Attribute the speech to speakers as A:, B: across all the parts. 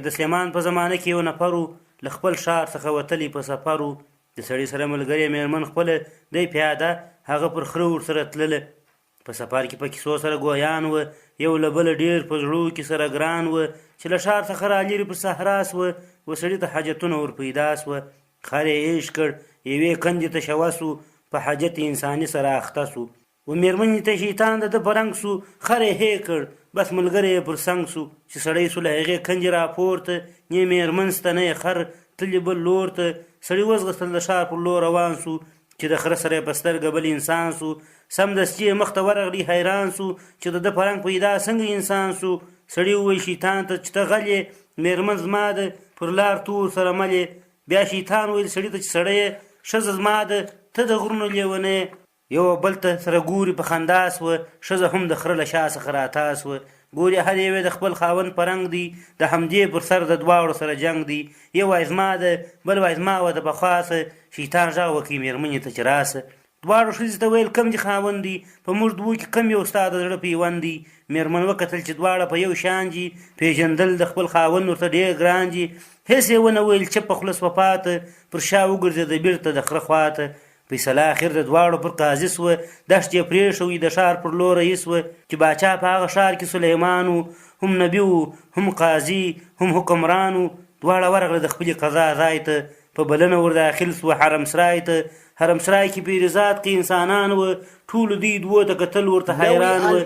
A: د سلیمان په زمانه کې یو نفر له خپل ښار څخه وتلی په سفر د سړي سره ملګری میرمن خپله دی پیاده هغه پر خره ورسره تلله. په سفر کې په کیسو سره ګویان وه، یو له بله ډېر په زړو کې سره ګران وه چې له ښار څخه رالرې په صحرا سوه. و سړي ته حاجتونه ور پیدا سوه، خر یې عیش کړ، یوې کندې ته شوه سو، په حاجت انساني سره اخته سو. و میرمنې ته شیطان د ده په رنګ سو، خر یې هې کړ، بس ملګری یې پر څنګ سو. چې سړی سو له هغې کندې راپورته، نه میرمن سته نه یې خر، تللي بل لور ته. سړي وځغستل د ښار پر لور روان سو، چې د خره سره یې په سترګه بل انسان سو. سمدستي یې مخ ته ورغلی، حیران سو چې د ده په رنګ پیدا څنګه انسان سو. سړي وویل شیطان ته چې ته غل یې، میرمن زما ده، پر لار تور سره مل یې. بیا شیطان ویل سړي ته چې سړی یې، ښځه زما ده، ته د غرونو لیونی. یو بل ته سره ګوري په خندا سوه، ښځه هم د خره له شا څخه راتا سوه. ګوري هر یوې د خپل خاوند په رنګ دی، د همدې پر سر د دواړو سره جنګ دی. یو وایي زما ده، بل وایي زما وه د پخوا څه. شیطان غږ وکړي میرمنې ته چې راسه. دواړو ښځې ته ویل کم دي خاوند دي، په موږ دوو کې کم یو ستا د زړه پیوند دي. میرمن وکتل چې دواړه په یو شان دي، پېژندل د خپل خاوند ورته ډېر ګران دي. هېڅ یې ونه ویل، چپه خوله سوه پاته، پر شا وګرځېده بېرته د خره خواته. فیصله اخر د دواړو پر قاضي سوه، دښت یې پرېښوي د ښار پر لور رهي سوه. چې باچا په هغه ښار کې سلیمان و، هم نبي و، هم قاضي، هم حکمران و. دواړه ورغله د خپلې قضا ځای ته، په بلنه ور داخل سوه حرم سرای ته. حرم سرای کې پیرزاد کې انسانان و، ټولو دوی دوو ته کتل، ورته حیران و.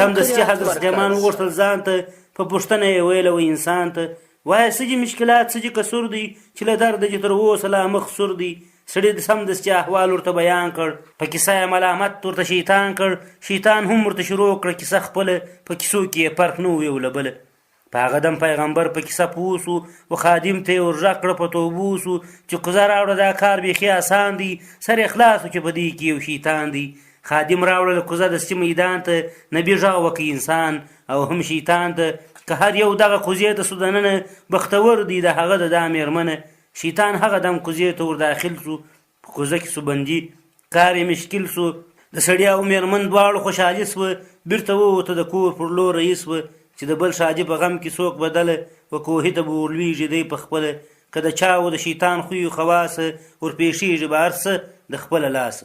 A: سمدستي حضرت سلیمان وغوښتل ځان ته، په پوښتنه یې ویله و انسان ته، وایه څه دي مشکلات، څه دي قصور دی چې له درده چې تر اوسه لا مخ سور دی. سړي د سمدستي احوال ورته بیان کړ، په کیسه یې ملامت ورته شیطان کړ. شیطان هم ورته شروع کړه کیسه خپله، په کیسو کې یې فرق نه و یو له بله. په هغه دم پیغمبر په کیسه پوه سو، و خادم ته یې ور غږ کړه په توبو سو چې قضا راوړه دا کار بیخي اسان دی، سر یې خلاص و چې په دې کې یو شیطان دی. خادم راوړله کوزه دستي میدان ته، نبي غږ وکړي انسان او هم شیطان ته، که هر یو دغه کوزې ته سو دننه، بختور دی د هغه د دا میرمنه. شیطان هغه دم کوزې ته ور داخل سو، په کوزه کې سو بندي، کار یې مشکل سو. د سړي او میرمن دواړو خوشحالي سوه، بیرته ووته د کور پر لور رهي سوه، چې د بل شاجي په غم کې څوک بدله، و کوهي ته به ورلویږي دی په خپله. که د چا و د شیطان خویو خواصه، ورپېښېږي به هر څه د خپله لاسه.